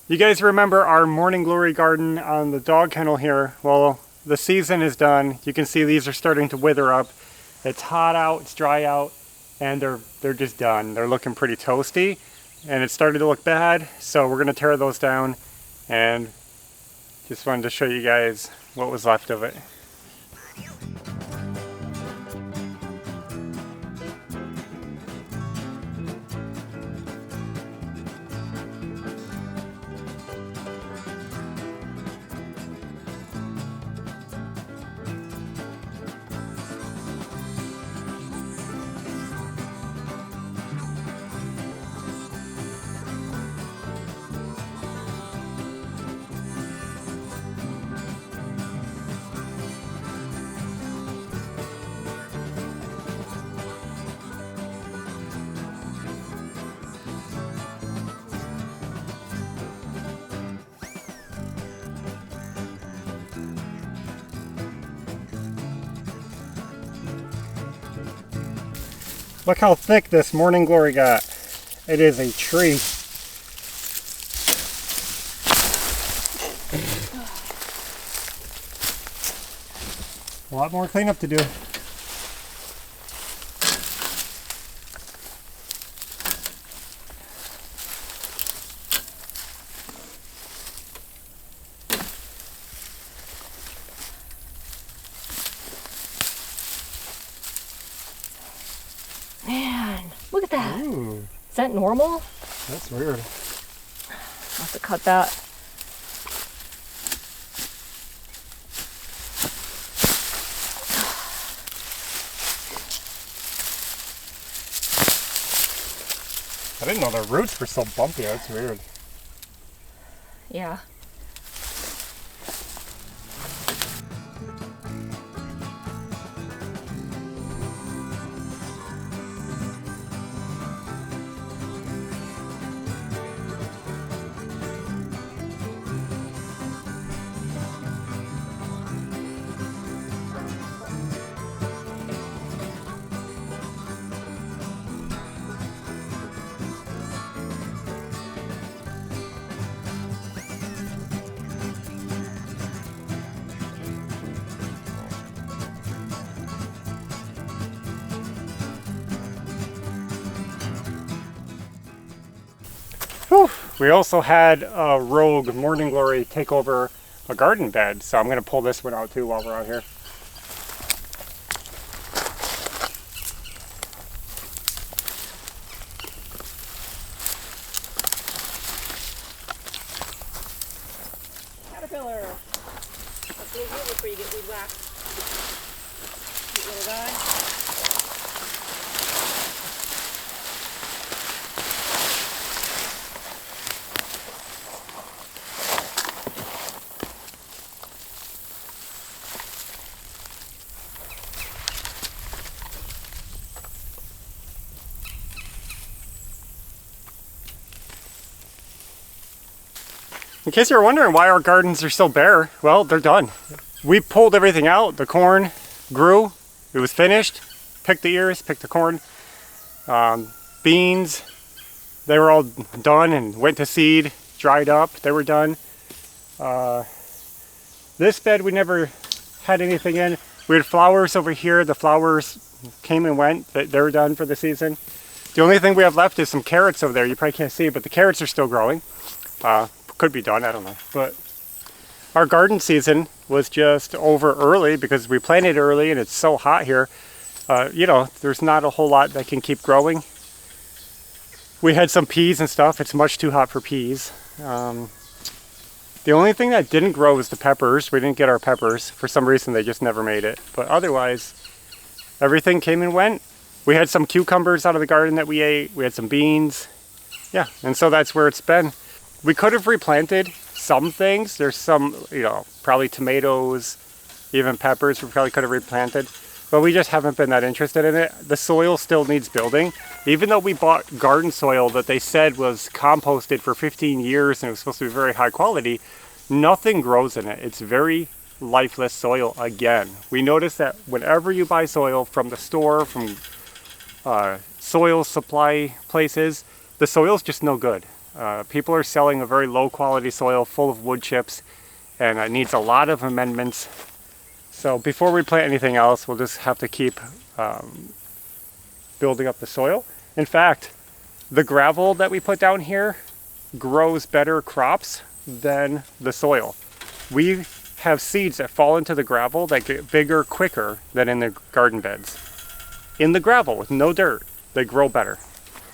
You guys remember our Morning Glory garden on the dog kennel here? Well, the season is done. You can see these are starting to wither up. It's hot out, it's dry out, and they're just done. They're looking pretty toasty, and it's starting to look bad, so we're gonna tear those down, and just wanted to show you guys what was left of it. Look how thick this Morning Glory got. It is a tree. A lot more cleanup to do. Man, look at that. Ooh, Is that normal? that's weird. I'll have to cut that. I didn't know the roots were so bumpy. That's weird. Yeah. Whew. We also had a rogue Morning Glory take over a garden bed, so I'm going to pull this one out too while we're out here. Caterpillar. That's what you before you get weed whacked. You little guy. In case you're wondering why our gardens are so bare, well, they're done. We pulled everything out. The corn grew, it was finished. Picked the ears, picked the corn. Beans, they were all done and went to seed, dried up, they were done. This bed we never had anything in. We had flowers over here. The flowers came and went. They were done for the season. The only thing we have left is some carrots over there. You probably can't see, but the carrots are still growing. Could be done, I don't know. But our garden season was just over early because we planted early and it's so hot here. You know, there's not a whole lot that can keep growing. We had some peas and stuff. It's much too hot for peas. The only thing that didn't grow was the peppers. We didn't get our peppers. For some reason, they just never made it. But otherwise, everything came and went. We had some cucumbers out of the garden that we ate. We had some beans. Yeah, and so that's where it's been. We could have replanted some things. There's some, you know, probably tomatoes, even peppers we probably could have replanted. But we just haven't been that interested in it. The soil still needs building. Even though we bought garden soil that they said was composted for 15 years and it was supposed to be very high quality, nothing grows in it. It's very lifeless soil again. We notice that whenever you buy soil from the store, from soil supply places, the soil's just no good. People are selling a very low quality soil full of wood chips, and it needs a lot of amendments. So before we plant anything else, we'll just have to keep building up the soil. In fact, the gravel that we put down here grows better crops than the soil. We have seeds that fall into the gravel that get bigger quicker than in the garden beds. In the gravel with no dirt, they grow better.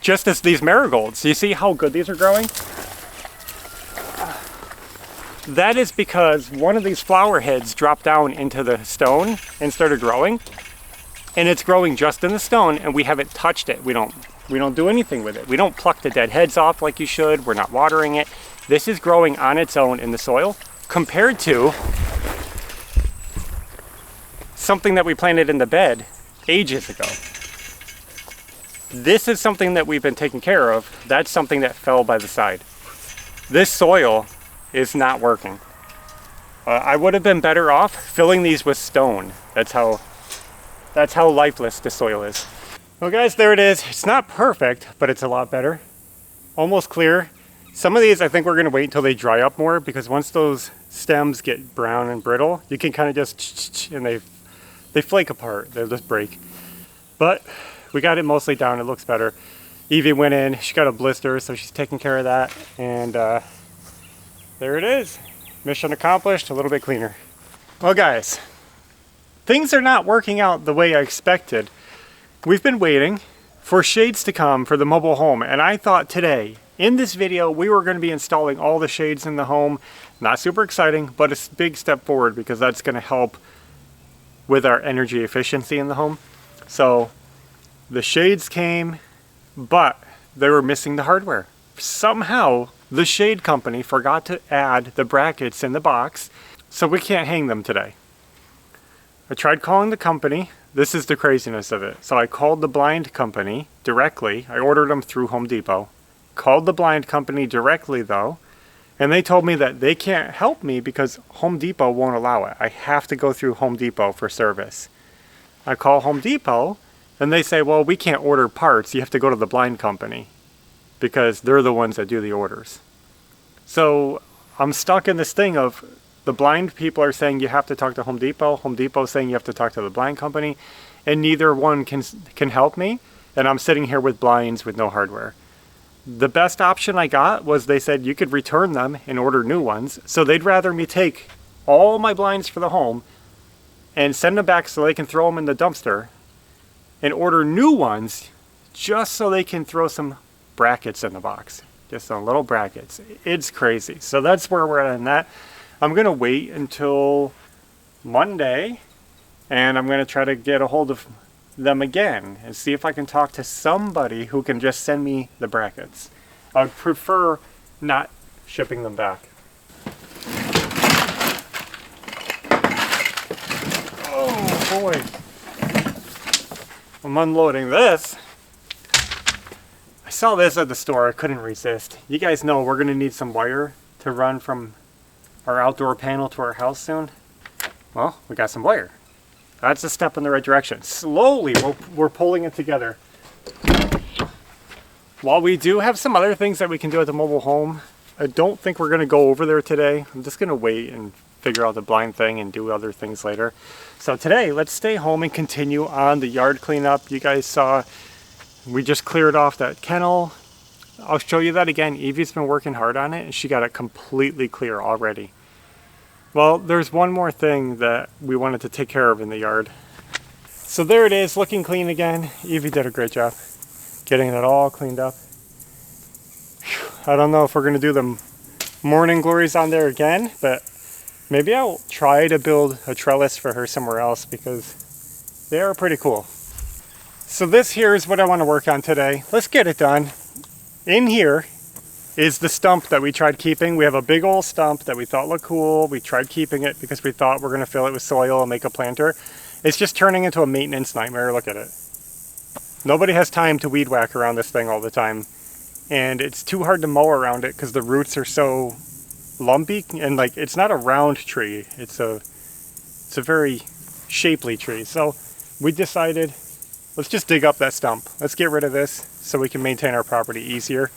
Just as these marigolds, you see how good these are growing? That is because one of these flower heads dropped down into the stone and started growing. And it's growing just in the stone, and we haven't touched it. We don't do anything with it. We don't pluck the dead heads off like you should. We're not watering it. This is growing on its own in the soil, compared to something that we planted in the bed ages ago. This is something that we've been taking care of. That's something that fell by the side. This soil is not working. I would have been better off filling these with stone. That's how lifeless this soil is. Well guys, there it is. It's not perfect, but it's a lot better. Almost clear. Some of these I think we're gonna wait until they dry up more, because once those stems get brown and brittle, you can kind of just, and they flake apart, they'll just break. But we got it mostly down, it looks better. Evie went in, she got a blister, so she's taking care of that, and there it is. Mission accomplished, a little bit cleaner. Well guys, things are not working out the way I expected. We've been waiting for shades to come for the mobile home, and I thought today, in this video, we were going to be installing all the shades in the home. Not super exciting, but it's a big step forward because that's going to help with our energy efficiency in the home. So the shades came, but they were missing the hardware. Somehow the shade company forgot to add the brackets in the box, so we can't hang them today. I tried calling the company. This is the craziness of it. So I called the blind company directly. I ordered them through Home Depot. Called the blind company directly though, and they told me that they can't help me because Home Depot won't allow it. I have to go through Home Depot for service. I call Home Depot and they say, well, we can't order parts. You have to go to the blind company because they're the ones that do the orders. So I'm stuck in this thing of the blind people are saying you have to talk to Home Depot. Home Depot saying you have to talk to the blind company, and neither one can help me. And I'm sitting here with blinds with no hardware. The best option I got was they said you could return them and order new ones. So they'd rather me take all my blinds for the home and send them back so they can throw them in the dumpster and order new ones just so they can throw some brackets in the box. Just some little brackets. It's crazy. So that's where we're at on that. I'm going to wait until Monday, and I'm going to try to get a hold of them again and see if I can talk to somebody who can just send me the brackets. I would prefer not shipping them back. Oh boy. I'm unloading this. I saw this at the store, I couldn't resist. You guys know we're going to need some wire to run from our outdoor panel to our house soon. Well, we got some wire. That's a step in the right direction. Slowly, we're pulling it together. While we do have some other things that we can do at the mobile home, I don't think we're going to go over there today. I'm just going to wait and figure out the blind thing and do other things later. So today, let's stay home and continue on the yard cleanup. You guys saw we just cleared off that kennel. I'll show you that again. Evie's been working hard on it and she got it completely clear already. Well, there's one more thing that we wanted to take care of in the yard. So there it is, looking clean again. Evie did a great job getting it all cleaned up. Whew, I don't know if we're going to do the morning glories on there again, but maybe I'll try to build a trellis for her somewhere else because they are pretty cool. So this here is what I want to work on today. Let's get it done. In here is the stump that we tried keeping. We have a big old stump that we thought looked cool. We tried keeping it because we thought we're going to fill it with soil and make a planter. It's just turning into a maintenance nightmare. Look at it. Nobody has time to weed whack around this thing all the time. And it's too hard to mow around it because the roots are so lumpy. And like, it's not a round tree. It's a very shapely tree. So we decided, let's just dig up that stump. Let's get rid of this so we can maintain our property easier.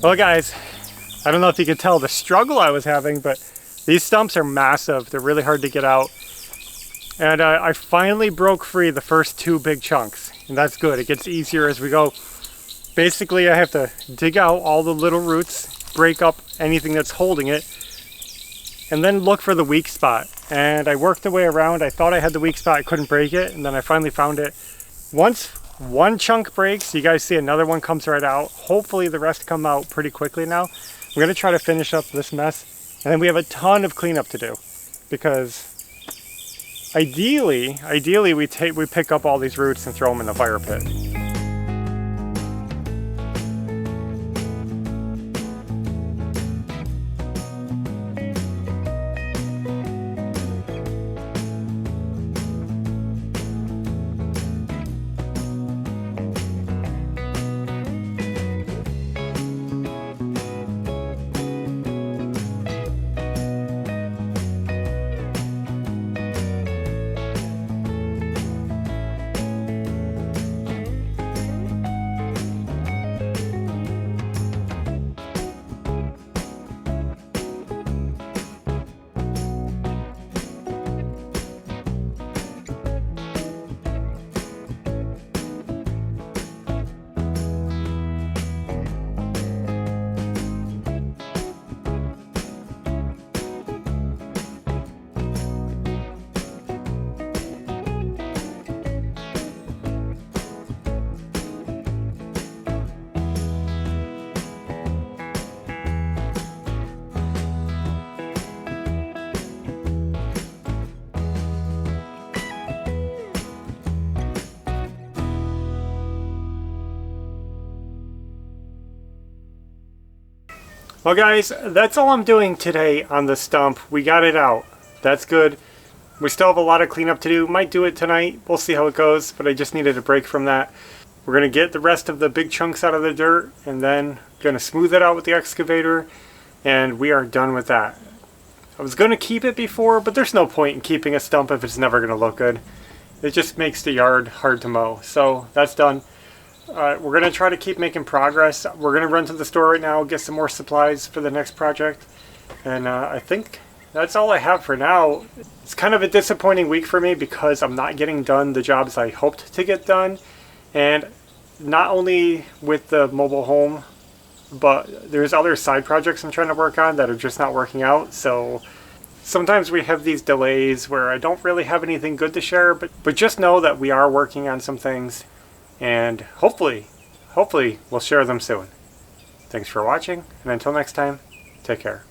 Well guys, I don't know if you could tell the struggle I was having, but these stumps are massive. They're really hard to get out. And I finally broke free the first 2 big chunks, and that's good. It gets easier as we go. Basically, I have to dig out all the little roots, break up anything that's holding it, and then look for the weak spot. And I worked the way around. I thought I had the weak spot, I couldn't break it, and then I finally found it. Once one chunk breaks, you guys see another one comes right out. Hopefully the rest come out pretty quickly now. We're gonna try to finish up this mess, and then we have a ton of cleanup to do, because ideally we pick up all these roots and throw them in the fire pit. Well guys, that's all I'm doing today on the stump. We got it out. That's good. We still have a lot of cleanup to do. Might do it tonight. We'll see how it goes, but I just needed a break from that. We're going to get the rest of the big chunks out of the dirt, and then going to smooth it out with the excavator, and we are done with that. I was going to keep it before, but there's no point in keeping a stump if it's never going to look good. It just makes the yard hard to mow. So that's done. We're going to try to keep making progress. We're going to run to the store right now, get some more supplies for the next project. And I think that's all I have for now. It's kind of a disappointing week for me because I'm not getting done the jobs I hoped to get done. And not only with the mobile home, but there's other side projects I'm trying to work on that are just not working out. So sometimes we have these delays where I don't really have anything good to share, but just know that we are working on some things. And hopefully we'll share them soon. Thanks for watching, and until next time, take care.